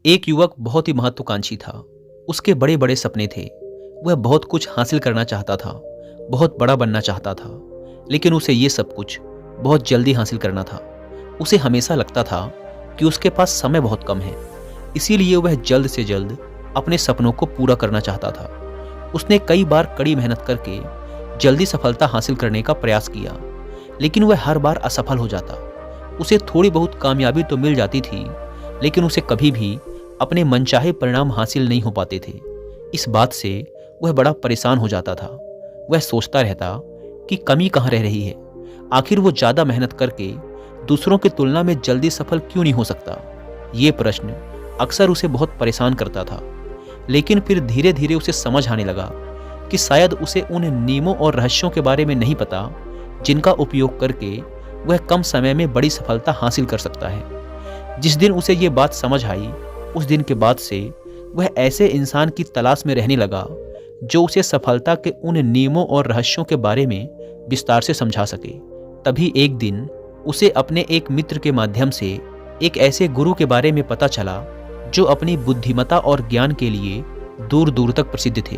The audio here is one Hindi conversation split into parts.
एक युवक बहुत ही महत्वाकांक्षी था। उसके बड़े बड़े सपने थे। वह बहुत कुछ हासिल करना चाहता था, बहुत बड़ा बनना चाहता था। लेकिन उसे ये सब कुछ बहुत जल्दी हासिल करना था। उसे हमेशा लगता था कि उसके पास समय बहुत कम है, इसीलिए वह जल्द से जल्द अपने सपनों को पूरा करना चाहता था। उसने कई बार कड़ी मेहनत करके जल्दी सफलता हासिल करने का प्रयास किया, लेकिन वह हर बार असफल हो जाता। उसे थोड़ी बहुत कामयाबी तो मिल जाती थी, लेकिन उसे कभी भी अपने मनचाहे परिणाम हासिल नहीं हो पाते थे। इस बात से वह बड़ा परेशान हो जाता था। वह सोचता रहता कि कमी कहाँ रह रही है। आखिर वो ज़्यादा मेहनत करके दूसरों की तुलना में जल्दी सफल क्यों नहीं हो सकता। ये प्रश्न अक्सर उसे बहुत परेशान करता था। लेकिन फिर धीरे धीरे उसे समझ आने लगा कि शायद उसे उन नियमों और रहस्यों के बारे में नहीं पता जिनका उपयोग करके वह कम समय में बड़ी सफलता हासिल कर सकता है। जिस दिन उसे ये बात समझ आई, उस दिन के बाद से वह ऐसे इंसान की तलाश में रहने लगा जो उसे सफलता के उन नियमों और रहस्यों के बारे में विस्तार से समझा सके। तभी एक दिन उसे अपने एक मित्र के माध्यम से एक ऐसे गुरु के बारे में पता चला जो अपनी बुद्धिमत्ता और ज्ञान के लिए दूर दूर तक प्रसिद्ध थे।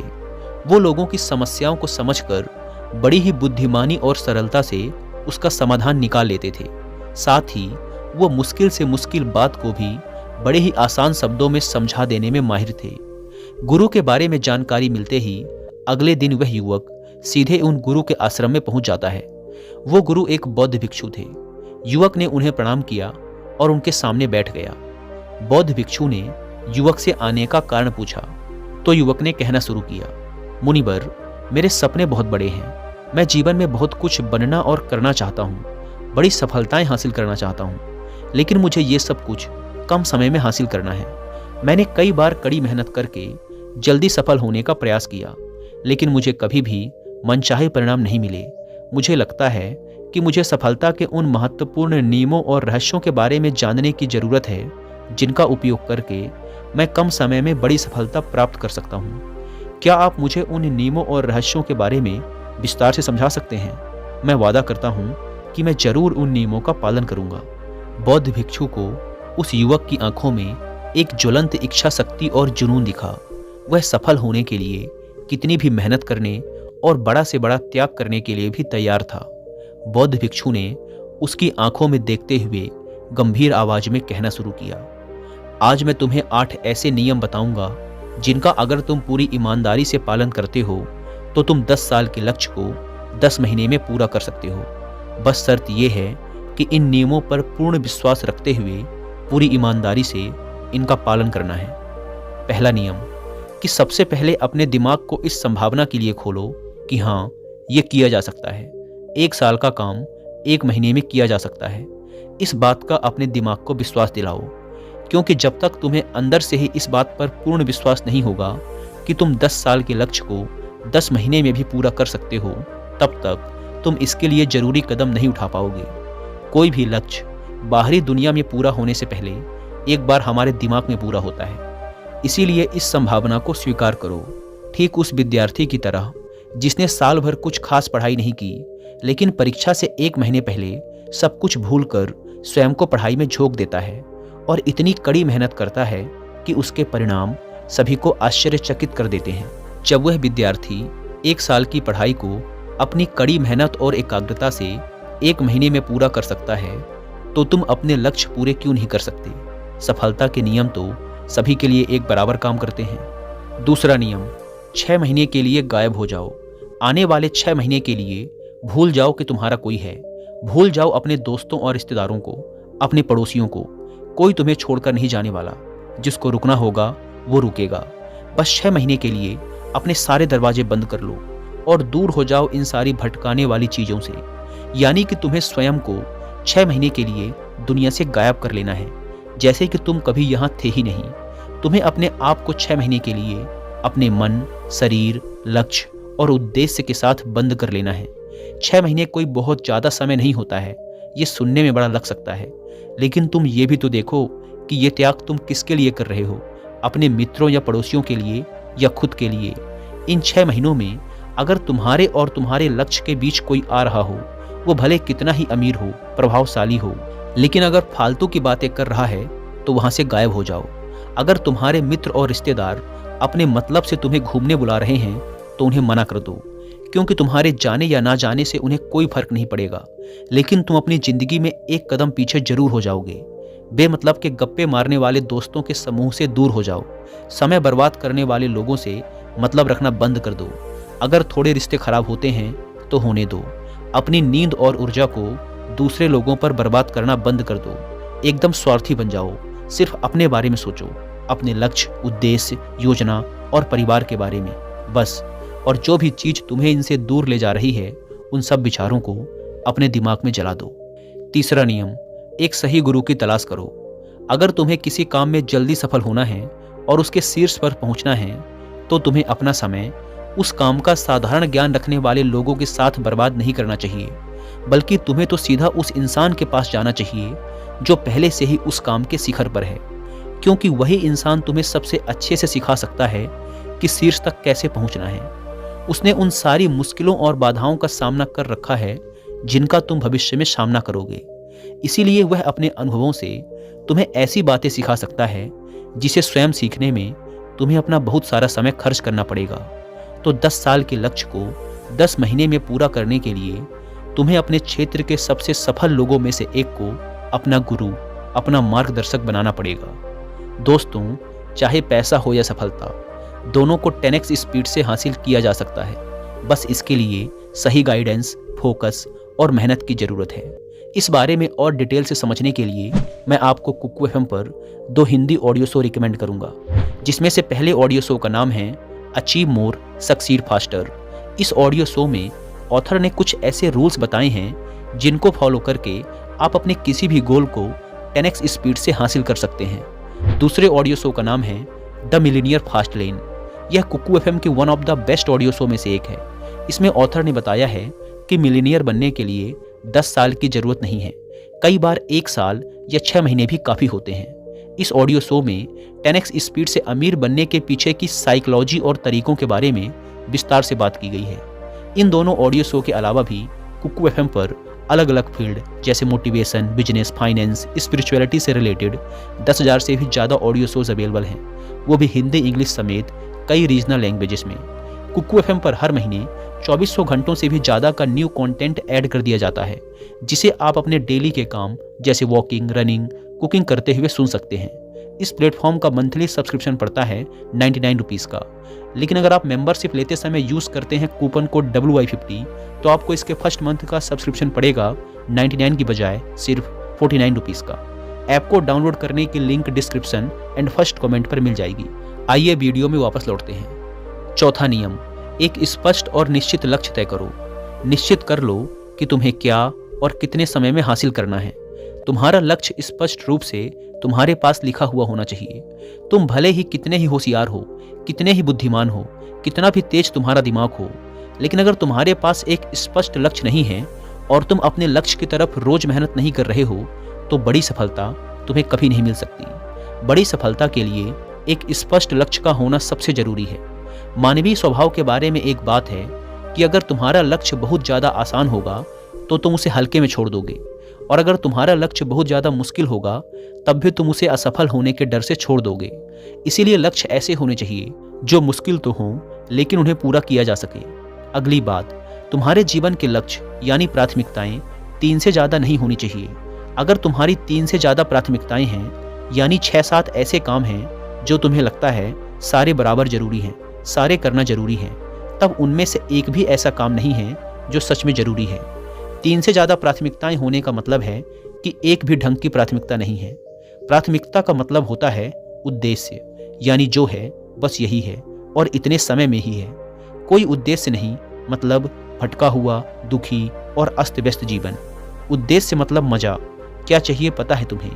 वो लोगों की समस्याओं को समझकर बड़ी ही बुद्धिमानी और सरलता से उसका समाधान निकाल लेते थे। साथ ही वो मुश्किल से मुश्किल बात को भी बड़े ही आसान शब्दों में समझा देने में माहिर थे। गुरु के बारे में जानकारी मिलते ही अगले दिन वह युवक सीधे उन गुरु के आश्रम में पहुंच जाता है। वो गुरु एक बौद्ध भिक्षु थे। युवक ने उन्हें प्रणाम किया और उनके सामने बैठ गया। बौद्ध भिक्षु ने युवक से आने का कारण पूछा तो युवक ने कहना शुरू किया, मुनिवर, मेरे सपने बहुत बड़े हैं। मैं जीवन में बहुत कुछ बनना और करना चाहता हूँ, बड़ी सफलताएं हासिल करना चाहता हूँ, लेकिन मुझे ये सब कुछ कम समय में हासिल करना है। मैंने कई बार कड़ी मेहनत करके जल्दी सफल होने का प्रयास किया, लेकिन मुझे कभी भी मनचाहे परिणाम नहीं मिले। मुझे लगता है कि मुझे सफलता के उन महत्वपूर्ण नियमों और रहस्यों के बारे में जानने की ज़रूरत है जिनका उपयोग करके मैं कम समय में बड़ी सफलता प्राप्त कर सकता हूँ। क्या आप मुझे उन नियमों और रहस्यों के बारे में विस्तार से समझा सकते हैं? मैं वादा करता हूँ कि मैं जरूर उन नियमों का पालन करूँगा। बौद्ध भिक्षु को उस युवक की आंखों में एक ज्वलंत इच्छा शक्ति और जुनून दिखा। वह सफल होने के लिए कितनी भी मेहनत करने और बड़ा से बड़ा त्याग करने के लिए भी तैयार था। बौद्ध भिक्षु ने उसकी आंखों में देखते हुए गंभीर आवाज में कहना शुरू किया, आज मैं तुम्हें 8 ऐसे नियम बताऊंगा जिनका अगर तुम पूरी ईमानदारी से पालन करते हो तो तुम 10 साल के लक्ष्य को 10 महीने में पूरा कर सकते हो। बस शर्त यह है कि इन नियमों पर पूर्ण विश्वास रखते हुए पूरी ईमानदारी से इनका पालन करना है। पहला नियम कि सबसे पहले अपने दिमाग को इस संभावना के लिए खोलो कि हाँ, ये किया जा सकता है। 1 साल का काम 1 महीने में किया जा सकता है। इस बात का अपने दिमाग को विश्वास दिलाओ, क्योंकि जब तक तुम्हें अंदर से ही इस बात पर पूर्ण विश्वास नहीं होगा कि तुम 10 साल के लक्ष्य को 10 महीने में भी पूरा कर सकते हो, तब तक तुम इसके लिए जरूरी कदम नहीं उठा पाओगे। कोई भी लक्ष्य बाहरी दुनिया में पूरा होने से पहले एक बार हमारे दिमाग में पूरा होता है। इसीलिए इस संभावना को स्वीकार करो। ठीक उस विद्यार्थी की तरह जिसने साल भर कुछ खास पढ़ाई नहीं की, लेकिन परीक्षा से 1 महीने पहले सब कुछ भूलकर स्वयं को पढ़ाई में झोंक देता है और इतनी कड़ी मेहनत करता है कि उसके परिणाम सभी को आश्चर्यचकित कर देते हैं। जब वह विद्यार्थी 1 साल की पढ़ाई को अपनी कड़ी मेहनत और एकाग्रता से 1 महीने में पूरा कर सकता है, तो तुम अपने लक्ष्य पूरे क्यों नहीं कर सकते? सफलता के नियम तो सभी के लिए एक बराबर काम करते हैं। दूसरा नियम, 6 महीने के लिए गायब हो जाओ। आने वाले 6 महीने के लिए भूल जाओ कि तुम्हारा कोई है। भूल जाओ अपने दोस्तों और रिश्तेदारों को, अपने पड़ोसियों को। कोई तुम्हें छोड़कर नहीं जाने वाला। जिसको रुकना होगा वो रुकेगा। बस 6 महीने के लिए अपने सारे दरवाजे बंद कर लो और दूर हो जाओ इन सारी भटकाने वाली चीज़ों से। यानी कि तुम्हें स्वयं को 6 महीने के लिए दुनिया से गायब कर लेना है, जैसे कि तुम कभी यहाँ थे ही नहीं। तुम्हें अपने आप को 6 महीने के लिए अपने मन, शरीर, लक्ष्य और उद्देश्य के साथ बंद कर लेना है। 6 महीने कोई बहुत ज़्यादा समय नहीं होता है। ये सुनने में बड़ा लग सकता है, लेकिन तुम ये भी तो देखो कि ये त्याग तुम किसके लिए कर रहे हो? अपने मित्रों या पड़ोसियों के लिए या खुद के लिए? इन 6 महीनों में अगर तुम्हारे और तुम्हारे लक्ष्य के बीच कोई आ रहा हो, वो भले कितना ही अमीर हो, प्रभावशाली हो, लेकिन अगर फालतू की बातें कर रहा है तो वहाँ से गायब हो जाओ। अगर तुम्हारे मित्र और रिश्तेदार अपने मतलब से तुम्हें घूमने बुला रहे हैं तो उन्हें मना कर दो, क्योंकि तुम्हारे जाने या ना जाने से उन्हें कोई फर्क नहीं पड़ेगा, लेकिन तुम अपनी जिंदगी में एक कदम पीछे जरूर हो जाओगे। बेमतलब के गप्पे मारने वाले दोस्तों के समूह से दूर हो जाओ। समय बर्बाद करने वाले लोगों से मतलब रखना बंद कर दो। अगर थोड़े रिश्ते खराब होते हैं तो होने दो। अपनी नींद और ऊर्जा को दूसरे लोगों पर बर्बाद करना बंद कर दो। एकदम स्वार्थी बन जाओ। सिर्फ अपने बारे में सोचो, अपने लक्ष्य, उद्देश्य, योजना और परिवार के बारे में बस। और जो भी चीज तुम्हें इनसे दूर ले जा रही है, उन सब विचारों को अपने दिमाग में जला दो। तीसरा नियम, एक सही गुरु की तलाश करो। अगर तुम्हें किसी काम में जल्दी सफल होना है और उसके शीर्ष पर पहुंचना है, तो तुम्हें अपना समय उस काम का साधारण ज्ञान रखने वाले लोगों के साथ बर्बाद नहीं करना चाहिए, बल्कि तुम्हें तो सीधा उस इंसान के पास जाना चाहिए जो पहले से ही उस काम के शिखर पर है, क्योंकि वही इंसान तुम्हें सबसे अच्छे से सिखा सकता है कि शीर्ष तक कैसे पहुंचना है। उसने उन सारी मुश्किलों और बाधाओं का सामना कर रखा है जिनका तुम भविष्य में सामना करोगे। इसीलिए वह अपने अनुभवों से तुम्हें ऐसी बातें सिखा सकता है जिसे स्वयं सीखने में तुम्हें अपना बहुत सारा समय खर्च करना पड़ेगा। तो 10 साल के लक्ष्य को 10 महीने में पूरा करने के लिए तुम्हें अपने क्षेत्र के सबसे सफल लोगों में से एक को अपना गुरु, अपना मार्गदर्शक बनाना पड़ेगा। दोस्तों, चाहे पैसा हो या सफलता, दोनों को 10x स्पीड से हासिल किया जा सकता है। बस इसके लिए सही गाइडेंस, फोकस और मेहनत की जरूरत है। इस बारे में और डिटेल से समझने के लिए मैं आपको कुकू एफएम पर 2 हिंदी ऑडियो शो रिकमेंड करूंगा, जिसमें से पहले ऑडियो शो का नाम है अचीव मोर सक्सीड फास्टर। इस ऑडियो शो में ऑथर ने कुछ ऐसे रूल्स बताए हैं जिनको फॉलो करके आप अपने किसी भी गोल को 10x स्पीड से हासिल कर सकते हैं। दूसरे ऑडियो शो का नाम है द मिलीनियर फास्ट लेन। यह कुकू एफएम के one of the best audio show में से एक है। इसमें ऑथर ने बताया है कि मिलीनियर बनने के लिए 10 साल की जरूरत नहीं है, कई बार 1 साल या 6 महीने भी काफ़ी होते हैं। इस ऑडियो शो में 10x स्पीड से अमीर बनने के पीछे की साइकोलॉजी और तरीकों के बारे में विस्तार से बात की गई है। इन दोनों ऑडियो शो के अलावा भी कुकू एफएम पर अलग अलग फील्ड जैसे मोटिवेशन, बिजनेस, फाइनेंस, स्पिरिचुअलिटी से रिलेटेड 10,000 से भी ज़्यादा ऑडियो शोज अवेलेबल हैं, वो भी हिंदी, इंग्लिश समेत कई रीजनल लैंग्वेजेस में। कुकू एफएम पर हर महीने 2400 घंटों से भी ज़्यादा का न्यू कंटेंट ऐड कर दिया जाता है, जिसे आप अपने डेली के काम जैसे वॉकिंग, रनिंग, कुकिंग करते हुए सुन सकते हैं। इस प्लेटफॉर्म का मंथली सब्सक्रिप्शन पड़ता है 99 रुपीज़ का, लेकिन अगर आप मेंबरशिप लेते समय यूज़ करते हैं कूपन कोड WY50 तो आपको इसके फर्स्ट मंथ का सब्सक्रिप्शन पड़ेगा 99 की बजाय सिर्फ 49 रुपीज़ का। ऐप को डाउनलोड करने की link description and first comment पर मिल जाएगी। आइए वीडियो में वापस लौटते हैं। चौथा नियम, एक स्पष्ट और निश्चित लक्ष्य तय करो। निश्चित कर लो कि तुम्हें क्या और कितने समय में हासिल करना है। तुम्हारा लक्ष्य स्पष्ट रूप से तुम्हारे पास लिखा हुआ होना चाहिए। तुम भले ही कितने ही होशियार हो, कितने ही बुद्धिमान हो, कितना भी तेज तुम्हारा दिमाग हो, लेकिन अगर तुम्हारे पास एक स्पष्ट लक्ष्य नहीं है और तुम अपने लक्ष्य की तरफ रोज मेहनत नहीं कर रहे हो, तो बड़ी सफलता तुम्हें कभी नहीं मिल सकती। बड़ी सफलता के लिए एक स्पष्ट लक्ष्य का होना सबसे जरूरी है। मानवीय स्वभाव के बारे में एक बात है कि अगर तुम्हारा लक्ष्य बहुत ज़्यादा आसान होगा तो तुम उसे हल्के में छोड़ दोगे, और अगर तुम्हारा लक्ष्य बहुत ज़्यादा मुश्किल होगा तब भी तुम उसे असफल होने के डर से छोड़ दोगे। इसीलिए लक्ष्य ऐसे होने चाहिए जो मुश्किल तो हों लेकिन उन्हें पूरा किया जा सके। अगली बात, तुम्हारे जीवन के लक्ष्य यानी प्राथमिकताएं 3 से ज़्यादा नहीं होनी चाहिए। अगर तुम्हारी 3 से ज़्यादा प्राथमिकताएं हैं, यानी 6-7 ऐसे काम हैं जो तुम्हें लगता है सारे बराबर जरूरी हैं, सारे करना जरूरी है, तब उनमें से एक भी ऐसा काम नहीं है जो सच में जरूरी है। 3 से ज़्यादा प्राथमिकताएं होने का मतलब है कि एक भी ढंग की प्राथमिकता नहीं है। प्राथमिकता का मतलब होता है उद्देश्य, यानी जो है बस यही है और इतने समय में ही है। कोई उद्देश्य नहीं मतलब भटका हुआ, दुखी और अस्त व्यस्त जीवन। उद्देश्य मतलब मजा, क्या चाहिए पता है तुम्हें।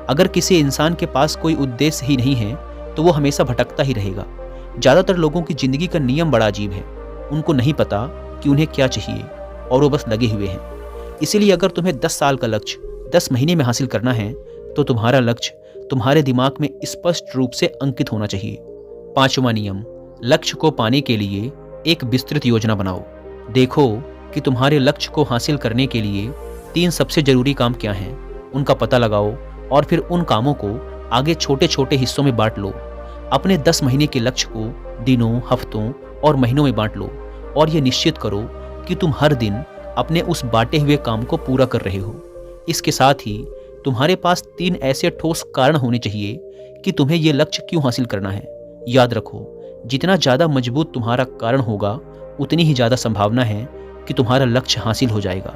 अगर किसी इंसान के पास कोई उद्देश्य ही नहीं है तो वो हमेशा भटकता ही रहेगा। ज़्यादातर लोगों की ज़िंदगी का नियम बड़ा अजीब है। उनको नहीं पता कि उन्हें क्या चाहिए और वो बस लगे हुए हैं। इसीलिए अगर तुम्हें 10 साल का लक्ष्य 10 महीने में हासिल करना है तो तुम्हारा लक्ष्य तुम्हारे दिमाग में स्पष्ट रूप से अंकित होना चाहिए। 5वां नियम, लक्ष्य को पाने के लिए एक विस्तृत योजना बनाओ। देखो कि तुम्हारे लक्ष्य को हासिल करने के लिए 3 सबसे जरूरी काम क्या हैं, उनका पता लगाओ और फिर उन कामों को आगे छोटे छोटे हिस्सों में बांट लो। अपने 10 महीने के लक्ष्य को दिनों, हफ्तों और महीनों में बांट लो और ये निश्चित करो कि तुम हर दिन अपने उस बांटे हुए काम को पूरा कर रहे हो। इसके साथ ही तुम्हारे पास 3 ऐसे ठोस कारण होने चाहिए कि तुम्हें ये लक्ष्य क्यों हासिल करना है। याद रखो, जितना ज़्यादा मजबूत तुम्हारा कारण होगा, उतनी ही ज़्यादा संभावना है कि तुम्हारा लक्ष्य हासिल हो जाएगा।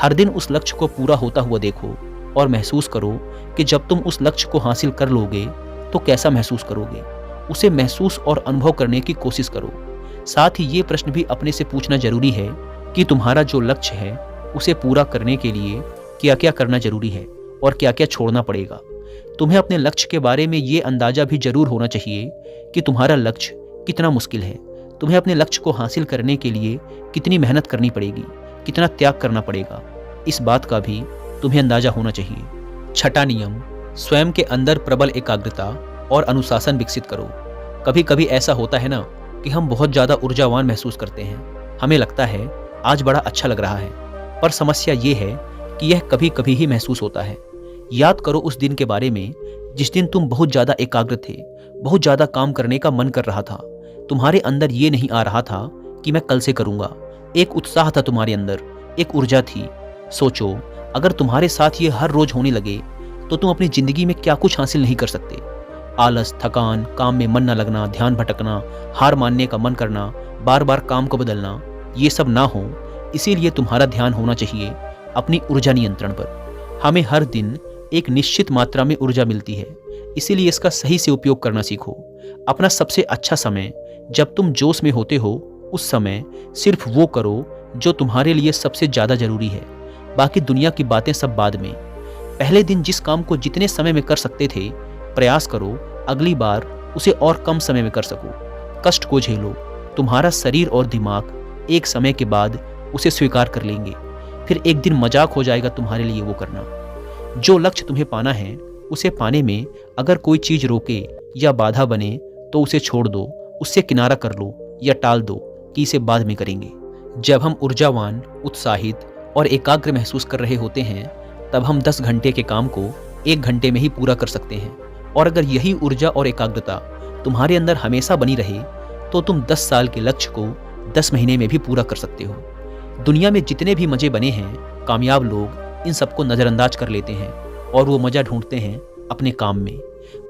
हर दिन उस लक्ष्य को पूरा होता हुआ देखो और महसूस करो कि जब तुम उस लक्ष्य को हासिल कर लोगे तो कैसा महसूस करोगे। उसे महसूस और अनुभव करने की कोशिश करो। साथ ही ये प्रश्न भी अपने से पूछना जरूरी है कि तुम्हारा जो लक्ष्य है उसे पूरा करने के लिए क्या क्या करना जरूरी है और क्या क्या छोड़ना पड़ेगा। तुम्हें अपने लक्ष्य के बारे में ये अंदाजा भी जरूर होना चाहिए कि तुम्हारा लक्ष्य कितना मुश्किल है। तुम्हें अपने लक्ष्य को हासिल करने के लिए कितनी मेहनत करनी पड़ेगी, कितना त्याग करना पड़ेगा, इस बात का भी तुम्हें अंदाजा होना चाहिए। छठा नियम, स्वयं के अंदर प्रबल एकाग्रता और अनुशासन विकसित करो। कभी कभी ऐसा होता है ना कि हम बहुत ज़्यादा ऊर्जावान महसूस करते हैं। हमें लगता है आज बड़ा अच्छा लग रहा है, पर समस्या ये है कि यह कभी कभी ही महसूस होता है। याद करो उस दिन के बारे में जिस दिन तुम बहुत ज़्यादा एकाग्र थे, बहुत ज़्यादा काम करने का मन कर रहा था। तुम्हारे अंदर ये नहीं आ रहा था कि मैं कल से करूँगा। एक उत्साह था तुम्हारे अंदर, एक ऊर्जा थी। सोचो, अगर तुम्हारे साथ ये हर रोज होने लगे तो तुम अपनी ज़िंदगी में क्या कुछ हासिल नहीं कर सकते। आलस, थकान, काम में मन न लगना, ध्यान भटकना, हार मानने का मन करना, बार बार काम को बदलना, ये सब ना हो। इसीलिए तुम्हारा ध्यान होना चाहिए अपनी ऊर्जा नियंत्रण पर। हमें हर दिन एक निश्चित मात्रा में ऊर्जा मिलती है, इसीलिए इसका सही से उपयोग करना सीखो। अपना सबसे अच्छा समय जब तुम जोश में होते हो, उस समय सिर्फ वो करो जो तुम्हारे लिए सबसे ज़्यादा ज़रूरी है। बाकी दुनिया की बातें सब बाद में। पहले दिन जिस काम को जितने समय में कर सकते थे, प्रयास करो अगली बार उसे और कम समय में कर सको। कष्ट को झेलो। तुम्हारा शरीर और दिमाग एक समय के बाद उसे स्वीकार कर लेंगे। फिर एक दिन मजाक हो जाएगा तुम्हारे लिए वो करना। जो लक्ष्य तुम्हें पाना है, उसे पाने में अगर कोई चीज़ रोके या बाधा बने तो उसे छोड़ दो, उससे किनारा कर लो या टाल दो कि इसे बाद में करेंगे। जब हम ऊर्जावान, उत्साहित और एकाग्र महसूस कर रहे होते हैं, तब हम 10 घंटे के काम को 1 घंटे में ही पूरा कर सकते हैं। और अगर यही ऊर्जा और एकाग्रता तुम्हारे अंदर हमेशा बनी रहे तो तुम 10 साल के लक्ष्य को 10 महीने में भी पूरा कर सकते हो। दुनिया में जितने भी मज़े बने हैं, कामयाब लोग इन सबको नज़रअंदाज कर लेते हैं और वो मज़ा ढूंढते हैं अपने काम में।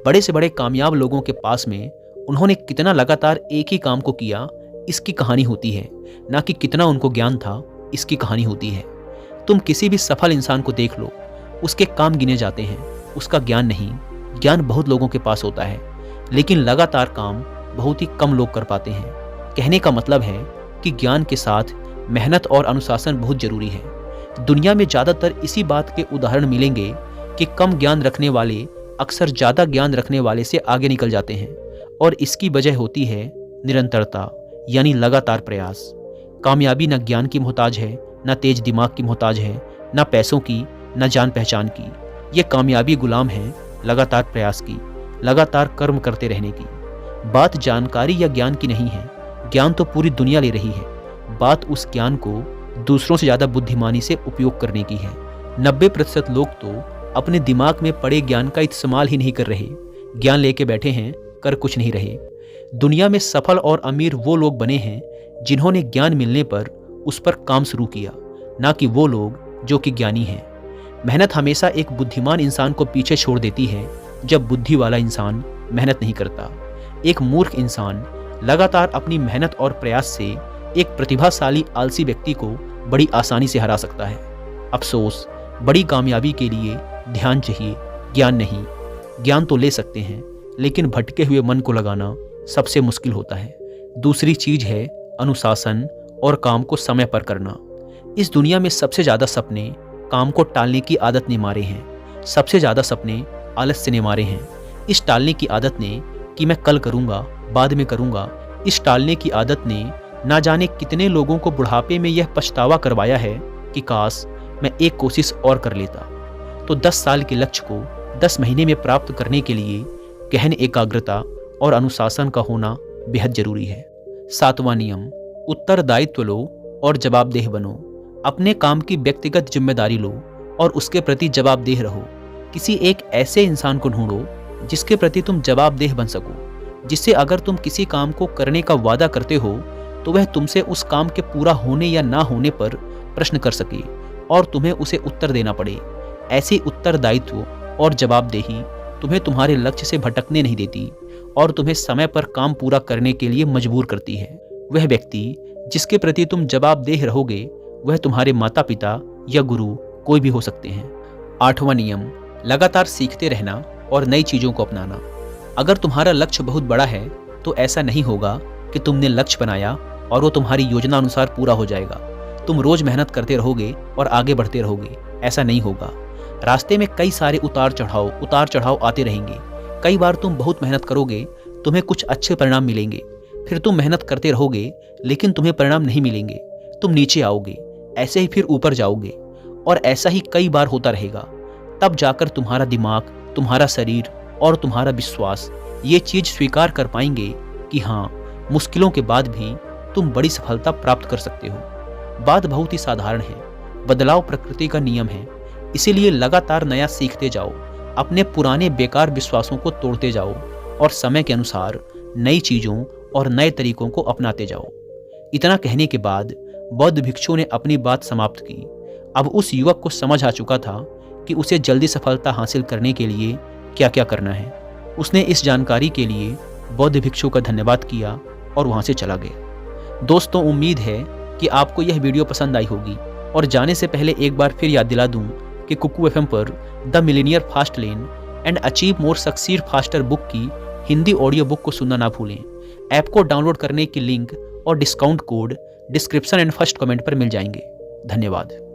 बड़े से बड़े कामयाब लोगों के पास में उन्होंने कितना लगातार एक ही काम को किया, इसकी कहानी होती है, ना कि कितना उनको ज्ञान था, इसकी कहानी होती है। तुम किसी भी सफल इंसान को देख लो, उसके काम गिने जाते हैं, उसका ज्ञान नहीं। ज्ञान बहुत लोगों के पास होता है, लेकिन लगातार काम बहुत ही कम लोग कर पाते हैं। कहने का मतलब है कि ज्ञान के साथ मेहनत और अनुशासन बहुत जरूरी है। दुनिया में ज़्यादातर इसी बात के उदाहरण मिलेंगे कि कम ज्ञान रखने वाले अक्सर ज़्यादा ज्ञान रखने वाले से आगे निकल जाते हैं, और इसकी वजह होती है निरंतरता, यानी लगातार प्रयास। कामयाबी न ज्ञान की मोहताज है, न तेज दिमाग की मोहताज है, न पैसों की, न जान पहचान की। ये कामयाबी गुलाम है लगातार प्रयास की, लगातार कर्म करते रहने की। बात जानकारी या ज्ञान की नहीं है, ज्ञान तो पूरी दुनिया ले रही है। बात उस ज्ञान को दूसरों से ज़्यादा बुद्धिमानी से उपयोग करने की है। 90% लोग तो अपने दिमाग में पड़े ज्ञान का इस्तेमाल ही नहीं कर रहे, ज्ञान लेके बैठे हैं, कर कुछ नहीं रहे। दुनिया में सफल और अमीर वो लोग बने हैं जिन्होंने ज्ञान मिलने पर उस पर काम शुरू किया, ना कि वो लोग जो कि ज्ञानी हैं। मेहनत हमेशा एक बुद्धिमान इंसान को पीछे छोड़ देती है जब बुद्धि वाला इंसान मेहनत नहीं करता। एक मूर्ख इंसान लगातार अपनी मेहनत और प्रयास से एक प्रतिभाशाली आलसी व्यक्ति को बड़ी आसानी से हरा सकता है। अफसोस, बड़ी कामयाबी के लिए ध्यान चाहिए, ज्ञान नहीं। ज्ञान तो ले सकते हैं, लेकिन भटके हुए मन को लगाना सबसे मुश्किल होता है। दूसरी चीज है अनुशासन और काम को समय पर करना। इस दुनिया में सबसे ज़्यादा सपने काम को टालने की आदत ने मारे हैं। सबसे ज़्यादा सपने आलस्य ने मारे हैं। इस टालने की आदत ने कि मैं कल करूँगा, बाद में करूँगा, इस टालने की आदत ने ना जाने कितने लोगों को बुढ़ापे में यह पछतावा करवाया है कि काश मैं एक कोशिश और कर लेता। तो 10 साल के लक्ष्य को 10 महीने में प्राप्त करने के लिए गहन एकाग्रता और अनुशासन का होना बेहद जरूरी है। 7वां नियम, उत्तरदायित्व लो और जवाबदेह बनो। अपने काम की व्यक्तिगत जिम्मेदारी लो और उसके प्रति जवाबदेह रहो। किसी एक ऐसे इंसान को ढूंढो जिसके प्रति तुम जवाबदेह बन सको, जिससे अगर तुम किसी काम को करने का वादा करते हो तो वह तुमसे उस काम के पूरा होने या ना होने पर प्रश्न कर सके और तुम्हें उसे उत्तर देना पड़े। ऐसी उत्तरदायित्व और जवाबदेही तुम्हें तुम्हारे लक्ष्य से भटकने नहीं देती और तुम्हें समय पर काम पूरा करने के लिए मजबूर करती है। वह व्यक्ति जिसके प्रति तुम जवाबदेह रहोगे वह तुम्हारे माता पिता या गुरु कोई भी हो सकते हैं। 8वां नियम, लगातार सीखते रहना और नई चीज़ों को अपनाना। अगर तुम्हारा लक्ष्य बहुत बड़ा है तो ऐसा नहीं होगा कि तुमने लक्ष्य बनाया और वो तुम्हारी योजना अनुसार पूरा हो जाएगा। तुम रोज मेहनत करते रहोगे और आगे बढ़ते रहोगे, ऐसा नहीं होगा। रास्ते में कई सारे उतार चढ़ाव आते रहेंगे। कई बार तुम बहुत मेहनत करोगे, तुम्हें कुछ अच्छे परिणाम मिलेंगे, फिर तुम मेहनत करते रहोगे लेकिन तुम्हें परिणाम नहीं मिलेंगे, तुम नीचे आओगे, ऐसे ही फिर ऊपर जाओगे और ऐसा ही कई बार होता रहेगा। तब जाकर तुम्हारा दिमाग, तुम्हारा शरीर और तुम्हारा विश्वास ये चीज स्वीकार कर पाएंगे कि हाँ, मुश्किलों के बाद भी तुम बड़ी सफलता प्राप्त कर सकते हो। बात बहुत ही साधारण है, बदलाव प्रकृति का नियम है, इसीलिए लगातार नया सीखते जाओ, अपने पुराने बेकार विश्वासों को तोड़ते जाओ और समय के अनुसार नई चीज़ों और नए तरीकों को अपनाते जाओ। इतना कहने के बाद बौद्ध भिक्षु ने अपनी बात समाप्त की। अब उस युवक को समझ आ चुका था कि उसे जल्दी सफलता हासिल करने के लिए क्या क्या करना है। उसने इस जानकारी के लिए बौद्ध भिक्षु का धन्यवाद किया और वहाँ से चला गया। दोस्तों, उम्मीद है कि आपको यह वीडियो पसंद आई होगी और जाने से पहले एक बार फिर याद दिला दूं कि कुकू एफएम पर the millionaire fast lane and achieve more succeed faster book की हिंदी ऑडियो बुक को सुनना ना भूलें। ऐप को डाउनलोड करने की लिंक और discount code description and first comment पर मिल जाएंगे। धन्यवाद।